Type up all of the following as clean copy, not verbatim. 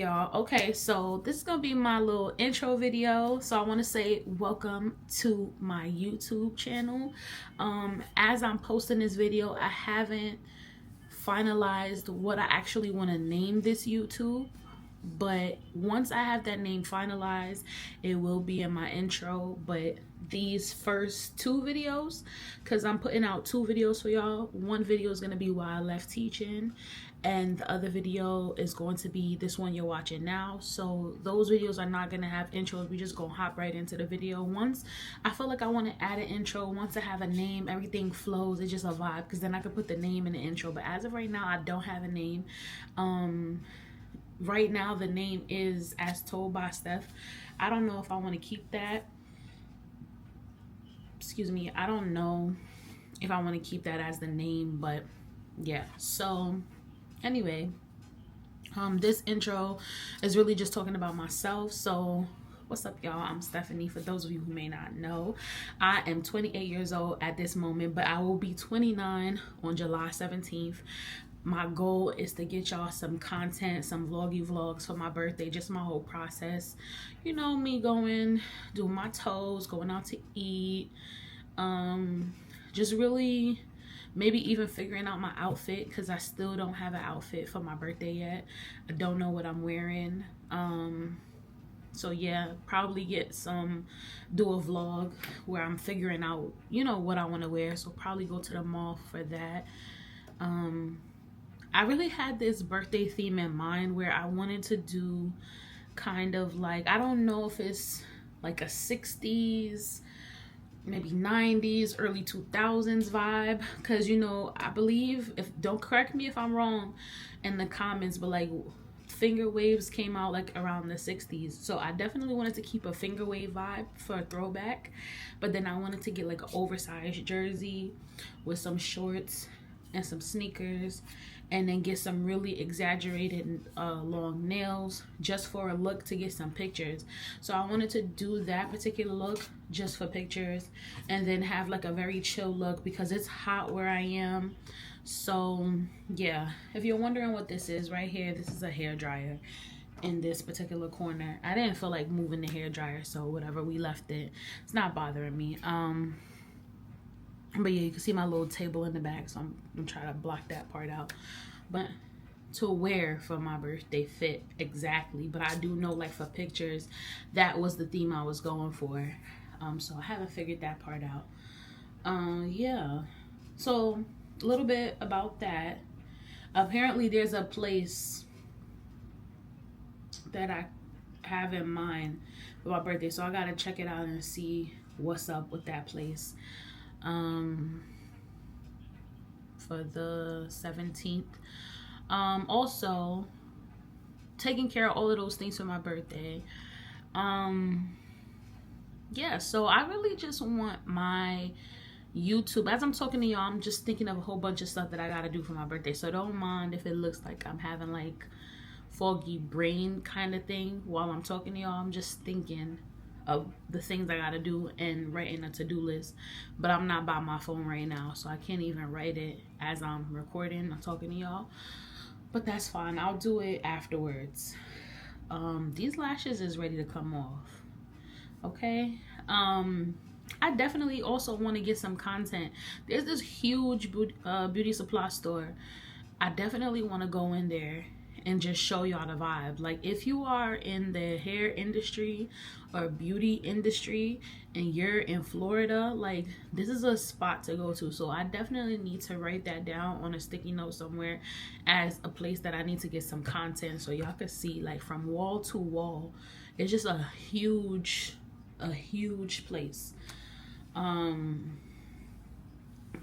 y'all? Okay, so this is gonna be my little intro video. So I want to say welcome to my YouTube channel. As I'm posting this video, I haven't finalized what I actually want to name this YouTube, but once I have that name finalized, it will be in my intro. But these first two videos, because I'm putting out two videos for y'all, one video is going to be why I left teaching, and the other video is going to be this one you're watching now. So those videos are not going to have intros. We just gonna hop right into the video. Once I feel like I want to add an intro, once I have a name, everything flows. It's just a vibe, because then I can put the name in the intro. But as of right now, I don't have a name. Right now the name is As Told by Steph. I don't know if I want to keep that. Excuse me, I don't know if I want to keep that as the name, but yeah. So anyway, this intro is really just talking about myself. So what's up, y'all? I'm Stephanie. For those of you who may not know, I am 28 years old at this moment, but I will be 29 on July 17th. My goal is to get y'all some content, some vloggy vlogs for my birthday, just my whole process. You know, me going, doing my toes, going out to eat, just really maybe even figuring out my outfit, because I still don't have an outfit for my birthday yet. I don't know what I'm wearing. So yeah, probably do a vlog where I'm figuring out, you know, what I want to wear. So probably go to the mall for that. I really had this birthday theme in mind where I wanted to do kind of like, I don't know if it's like a 60s, maybe 90s, early 2000s vibe, because, you know, I believe, don't correct me if I'm wrong in the comments, but like finger waves came out like around the 60s. So I definitely wanted to keep a finger wave vibe for a throwback, but then I wanted to get like an oversized jersey with some shorts and some sneakers, and then get some really exaggerated long nails just for a look, to get some pictures. So I wanted to do that particular look just for pictures, and then have like a very chill look because it's hot where I am. So yeah, if you're wondering what this is right here, this is a hair dryer in this particular corner. I didn't feel like moving the hair dryer, so whatever, we left it. It's not bothering me. But yeah, you can see my little table in the back, so I'm trying to block that part out. But to wear for my birthday fit exactly, but I do know, like, for pictures, that was the theme I was going for. So I haven't figured that part out. Yeah, so a little bit about that. Apparently there's a place that I have in mind for my birthday, so I gotta check it out and see what's up with that place. For the 17th. Also taking care of all of those things for my birthday. Yeah, so I really just want my YouTube, as I'm talking to y'all, I'm just thinking of a whole bunch of stuff that I gotta do for my birthday, so don't mind if it looks like I'm having like foggy brain kind of thing while I'm talking to y'all. I'm just thinking of the things I gotta do and writing a to-do list, but I'm not by my phone right now, so I can't even write it as I'm recording. I'm talking to y'all, but that's fine. I'll do it afterwards. These lashes is ready to come off. Okay. I definitely also want to get some content. There's this huge beauty supply store. I definitely want to go in there and just show y'all the vibe. Like, if you are in the hair industry or beauty industry and you're in Florida, like, this is a spot to go to. So I definitely need to write that down on a sticky note somewhere as a place that I need to get some content, so y'all can see, like, from wall to wall. It's just a huge place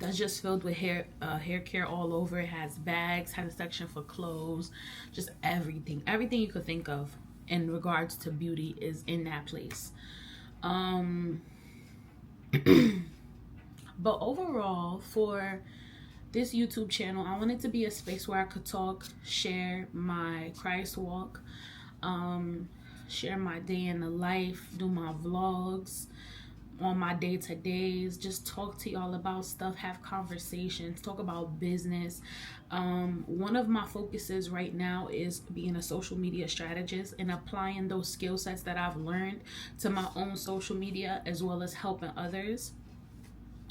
that's just filled with hair care all over. It has bags, has a section for clothes, just everything you could think of in regards to beauty is in that place. But overall, for this YouTube channel, I want it to be a space where I could talk, share my Christ walk, share my day in the life, do my vlogs on my day-to-days, just talk to y'all about stuff, have conversations, talk about business, One of my focuses right now is being a social media strategist and applying those skill sets that I've learned to my own social media as well as helping others.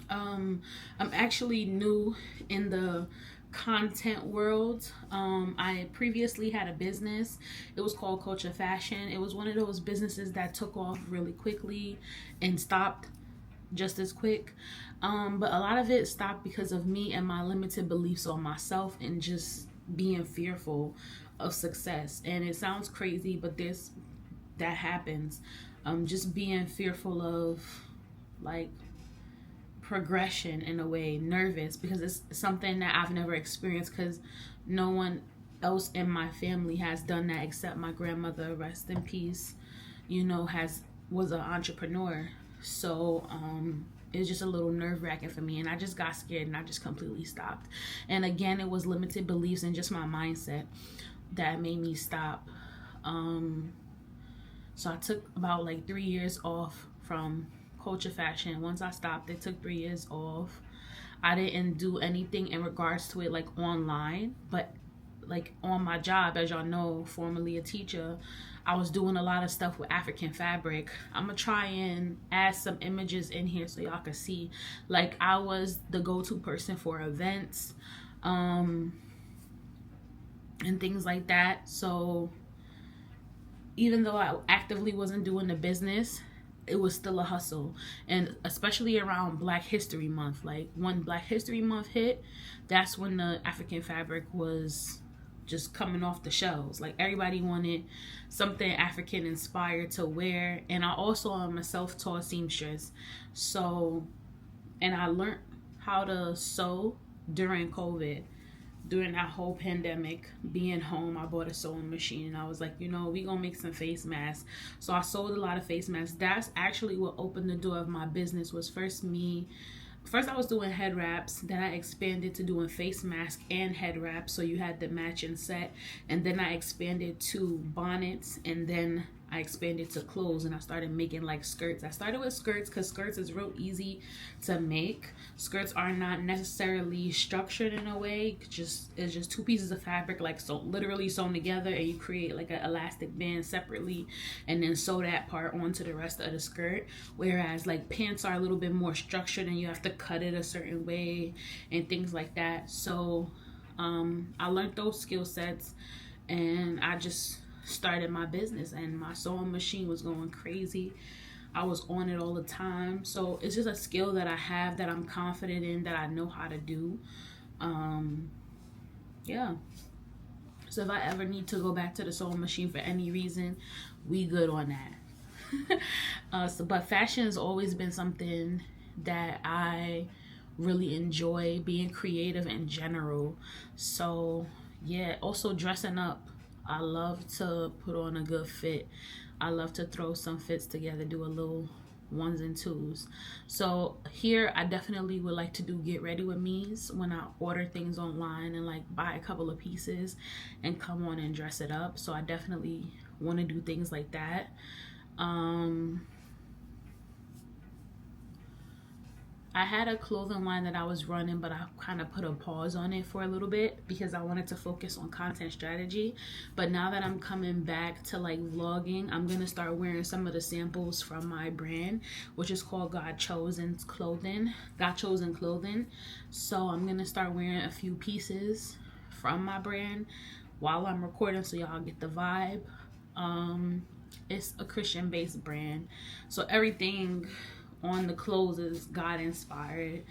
I'm actually new in the content world. I previously had a business. It was called Culture Fashion. It was one of those businesses that took off really quickly and stopped just as quick. But a lot of it stopped because of me and my limited beliefs on myself and just being fearful of success. And it sounds crazy, but that happens. Just being fearful of like progression in a way, nervous because it's something that I've never experienced because no one else in my family has done that except my grandmother, rest in peace, was an entrepreneur. So it's just a little nerve-wracking for me, and I just got scared and I just completely stopped. And again, it was limited beliefs and just my mindset that made me stop. So I took about like 3 years off from Culture Fashion. Once I stopped, it took 3 years off. I didn't do anything in regards to it like online, but like on my job, as y'all know, formerly a teacher, I was doing a lot of stuff with African fabric. I'm gonna try and add some images in here so y'all can see. Like I was the go-to person for events and things like that. So even though I actively wasn't doing the business, it was still a hustle. And especially around Black History Month, like when Black History Month hit, that's when the African fabric was just coming off the shelves. Like everybody wanted something African inspired to wear. And I also am a self-taught seamstress, so, and I learned how to sew during COVID. During that whole pandemic, being home, I bought a sewing machine and I was like, we gonna make some face masks. So I sold a lot of face masks. That's actually what opened the door of my business. Was first I was doing head wraps, then I expanded to doing face mask and head wraps, so you had the matching set, and then I expanded to bonnets, and then I expanded to clothes, and I started making like skirts. I started with skirts because skirts is real easy to make. Skirts are not necessarily structured in a way. It's just two pieces of fabric, like so literally sewn together, and you create like an elastic band separately and then sew that part onto the rest of the skirt. Whereas like pants are a little bit more structured and you have to cut it a certain way and things like that. So I learned those skill sets and I just started my business, and my sewing machine was going crazy. I was on it all the time. So it's just a skill that I have, that I'm confident in, that I know how to do. Yeah. So if I ever need to go back to the sewing machine for any reason, we good on that. But fashion has always been something that I really enjoy, being creative in general. So yeah, also dressing up. I love to put on a good fit. I love to throw some fits together, do a little ones and twos. So here I definitely would like to do get ready with me's when I order things online and like buy a couple of pieces and come on and dress it up. So I definitely want to do things like that. I had a clothing line that I was running, but I kind of put a pause on it for a little bit because I wanted to focus on content strategy. But now that I'm coming back to like vlogging, I'm going to start wearing some of the samples from my brand, which is called God Chosen Clothing. So I'm going to start wearing a few pieces from my brand while I'm recording so y'all get the vibe. It's a Christian based brand, so everything on the clothes is God inspired,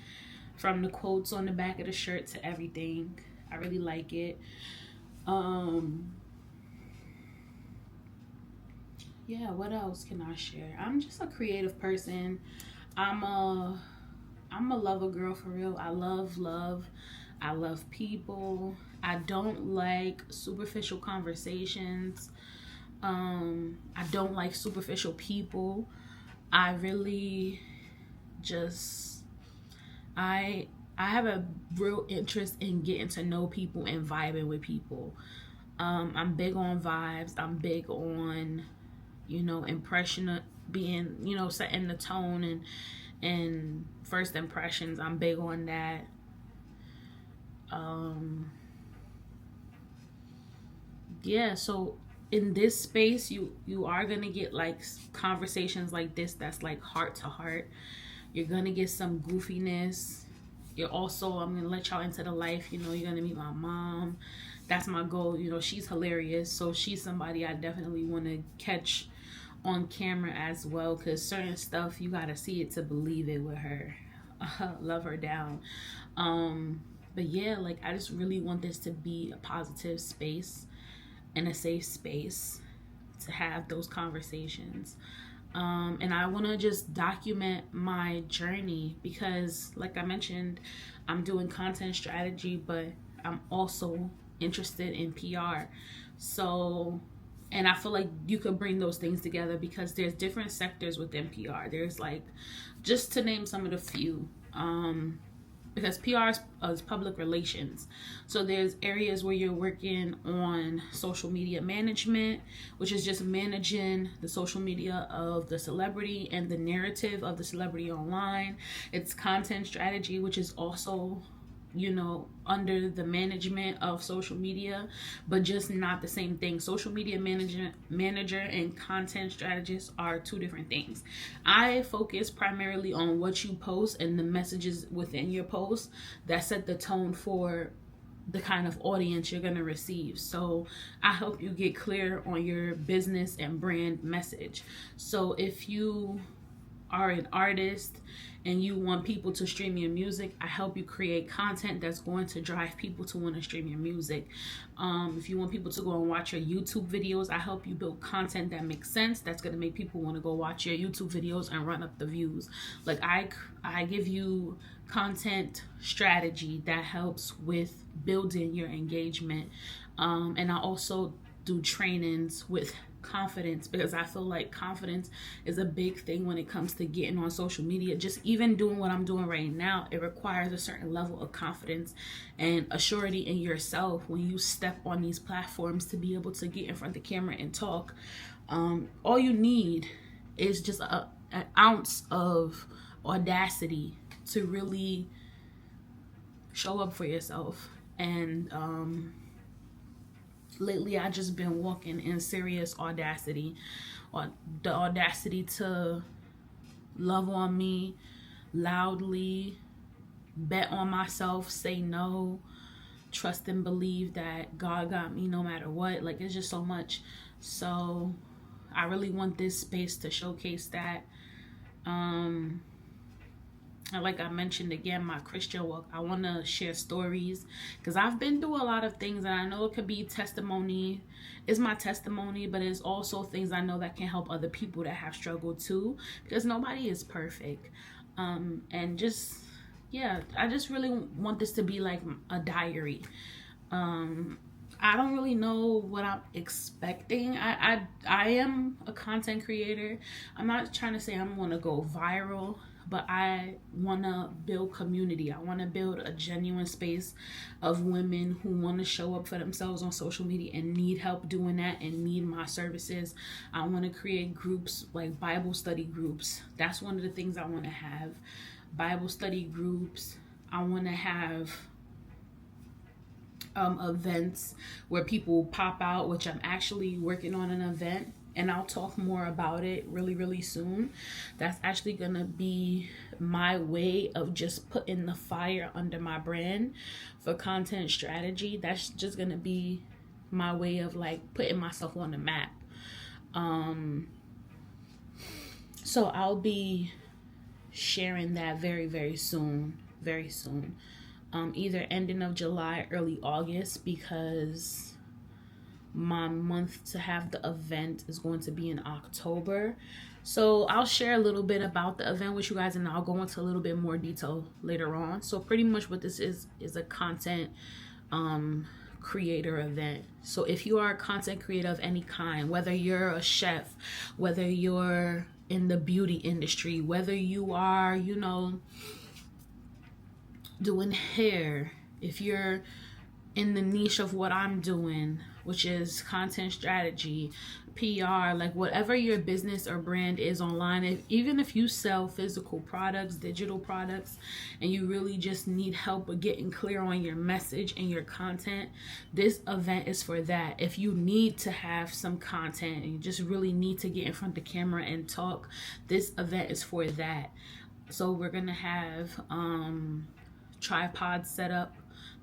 from the quotes on the back of the shirt to everything. I really like it. Yeah, what else can I share? I'm just a creative person. I'm a lover girl for real. I love love. I love people. I don't like superficial conversations. I don't like superficial people. I really just, I have a real interest in getting to know people and vibing with people. I'm big on vibes. I'm big on, impression of being, setting the tone and first impressions. I'm big on that. yeah, so in this space, you are gonna get like conversations like this that's like heart to heart. You're gonna get some goofiness. You're also, I'm gonna let y'all into the life. You know, you're gonna meet my mom. That's my goal. You know, she's hilarious, so she's somebody I definitely want to catch on camera as well, because certain stuff you gotta see it to believe it with her. Love her down. But yeah, like I just really want this to be a positive space and a safe space to have those conversations. And I want to just document my journey because, like I mentioned, I'm doing content strategy, but I'm also interested in PR. So, and I feel like you could bring those things together because there's different sectors within PR. There's like, just to name some of the few, because PR is public relations. So there's areas where you're working on social media management, which is just managing the social media of the celebrity and the narrative of the celebrity online. It's content strategy, which is also, you know, under the management of social media, but just not the same thing. Social media manager and content strategist are two different things. I focus primarily on what you post and the messages within your post that set the tone for the kind of audience you're going to receive. So I help you get clear on your business and brand message. So if you are an artist and you want people to stream your music, I help you create content that's going to drive people to want to stream your music. If you want people to go and watch your YouTube videos, I help you build content that makes sense, that's going to make people want to go watch your YouTube videos and run up the views. Like I give you content strategy that helps with building your engagement. And I also do trainings with confidence, because I feel like confidence is a big thing when it comes to getting on social media. Just even doing what I'm doing right now, it requires a certain level of confidence and a surety in yourself when you step on these platforms to be able to get in front of the camera and talk. All you need is just an ounce of audacity to really show up for yourself. And lately I just been walking in serious audacity, or the audacity to love on me loudly, bet on myself, say no, trust and believe that God got me no matter what. Like, it's just so much. So I really want this space to showcase that. And like I mentioned again, my Christian walk, I want to share stories because I've been through a lot of things, and I know it could be testimony. It's my testimony, but it's also things I know that can help other people that have struggled too, because nobody is perfect. And just, yeah, I just really want this to be like a diary. I don't really know what I'm expecting. I am a content creator. I'm not trying to say I'm going to go viral, but I want to build community. I want to build a genuine space of women who want to show up for themselves on social media and need help doing that and need my services. I want to create groups like Bible study groups. That's one of the things I want to have. Bible study groups. I want to have events where people pop out, which I'm actually working on an event, and I'll talk more about it really soon. That's actually gonna be my way of just putting the fire under my brand for content strategy. That's just gonna be my way of like putting myself on the map. So I'll be sharing that very soon, either ending of July, early August, because my month to have the event is going to be in October. So I'll share a little bit about the event with you guys, and I'll go into a little bit more detail later on. So pretty much what this is a content creator event. So if you are a content creator of any kind, whether you're a chef, whether you're in the beauty industry, whether you are, you know, doing hair, if you're in the niche of what I'm doing, which is content strategy, PR, like whatever your business or brand is online, even if you sell physical products, digital products, and you really just need help with getting clear on your message and your content, this event is for that. If you need to have some content and you just really need to get in front of the camera and talk, this event is for that. So we're gonna have tripods set up.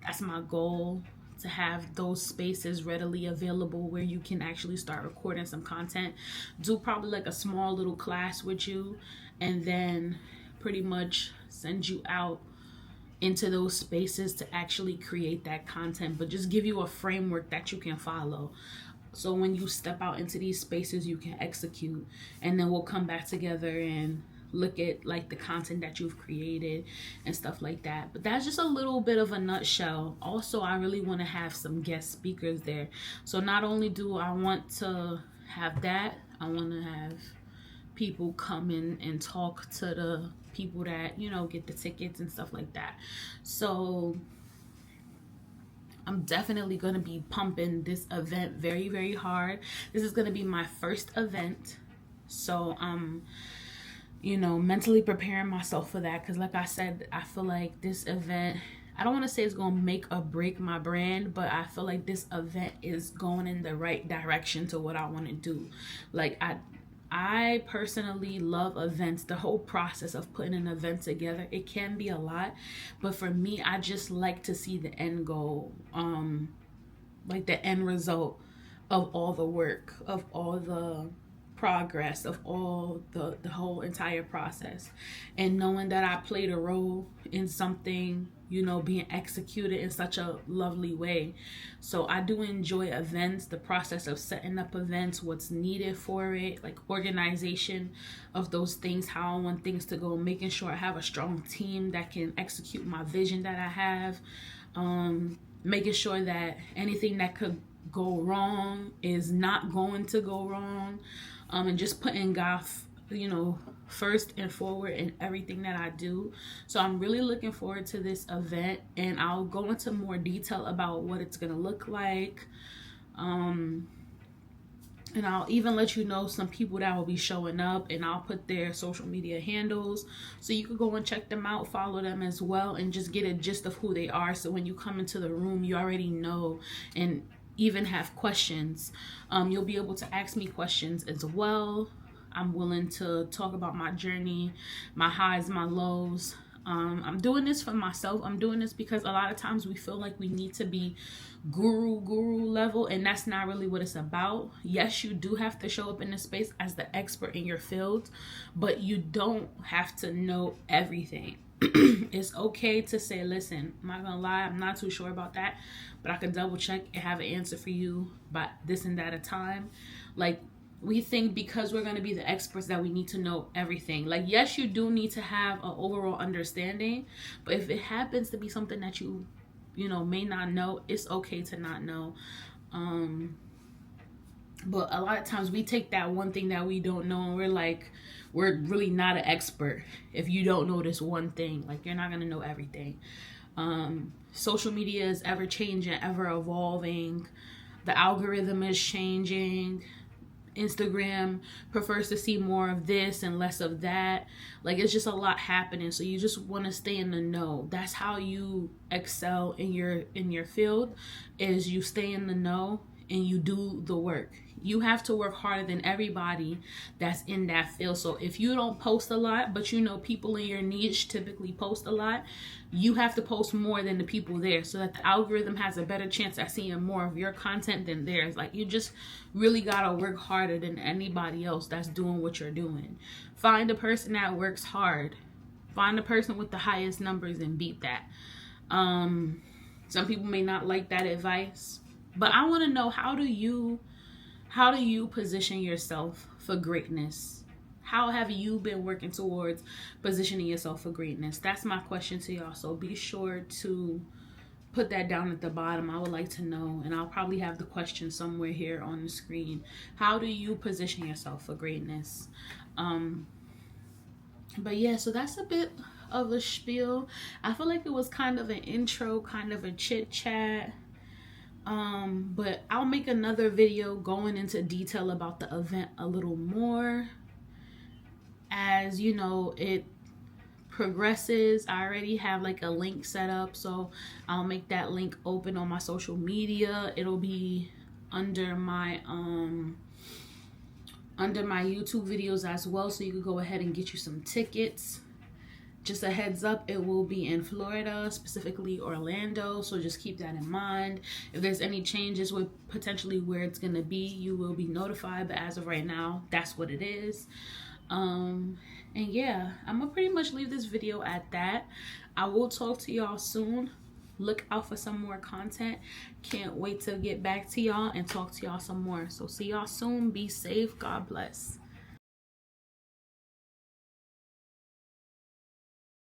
That's my goal, to have those spaces readily available where you can actually start recording some content. Do probably like a small little class with you, and then pretty much send you out into those spaces to actually create that content, but just give you a framework that you can follow. So when you step out into these spaces, you can execute, and then we'll come back together and look at like the content that you've created and stuff like that. But that's just a little bit of a nutshell. Also, I really want to have some guest speakers there. So not only do I want to have that, I want to have people come in and talk to the people that, you know, get the tickets and stuff like that. So I'm definitely going to be pumping this event very, very hard. This is going to be my first event. So you know, mentally preparing myself for that, because like I said, I feel like this event, I don't want to say it's going to make or break my brand, but I feel like this event is going in the right direction to what I want to do. Like I personally love events. The whole process of putting an event together, it can be a lot, but for me, I just like to see the end goal, like the end result of all the work, of all the progress, of all the whole entire process, and knowing that I played a role in something, you know, being executed in such a lovely way. So I do enjoy events, the process of setting up events, what's needed for it, like organization of those things, how I want things to go, making sure I have a strong team that can execute my vision that I have, making sure that anything that could go wrong is not going to go wrong, and just putting God, you know, first and forward in everything that I do. So I'm really looking forward to this event, and I'll go into more detail about what it's gonna look like, and I'll even let you know some people that will be showing up, and I'll put their social media handles so you can go and check them out, follow them as well, and just get a gist of who they are, so when you come into the room you already know and even have questions. You'll be able to ask me questions as well. I'm willing to talk about my journey, my highs, my lows. I'm doing this for myself. I'm doing this because a lot of times we feel like we need to be guru level, and that's not really what it's about. Yes, you do have to show up in this space as the expert in your field, but you don't have to know everything. It's okay to say, listen, I'm not gonna lie, I'm not too sure about that, but I can double check and have an answer for you by this and that a time. Like, we think because we're going to be the experts that we need to know everything. Like, yes, you do need to have an overall understanding, but if it happens to be something that you know, may not know, it's okay to not know. But a lot of times we take that one thing that we don't know and we're like, we're really not an expert. If you don't know this one thing, like, you're not going to know everything. Social media is ever changing, ever evolving. The algorithm is changing. Instagram prefers to see more of this and less of that. Like, it's just a lot happening, so you just want to stay in the know. That's how you excel in your field, is you stay in the know and you do the work. You have to work harder than everybody that's in that field. So if you don't post a lot, but you know people in your niche typically post a lot, you have to post more than the people there, so that the algorithm has a better chance at seeing more of your content than theirs. Like, you just really gotta work harder than anybody else that's doing what you're doing. Find a person that works hard. Find the person with the highest numbers and beat that. Some people may not like that advice, but I want to know, how do you position yourself for greatness? How have you been working towards positioning yourself for greatness? That's my question to y'all. So be sure to put that down at the bottom. I would like to know, and I'll probably have the question somewhere here on the screen. How do you position yourself for greatness? But yeah, so that's a bit of a spiel. I feel like it was kind of an intro, kind of a chit chat. But I'll make another video going into detail about the event a little more as, you know, it progresses. I already have like a link set up, so I'll make that link open on my social media. It'll be under my YouTube videos as well, so you can go ahead and get you some tickets. Just a heads up, it will be in Florida, specifically Orlando, so just keep that in mind. If there's any changes with potentially where it's gonna be, you will be notified, but as of right now, that's what it is. And yeah, I'm gonna pretty much leave this video at that. I will talk to y'all soon. Look out for some more content. Can't wait to get back to y'all and talk to y'all some more. So see y'all soon. Be safe. God bless.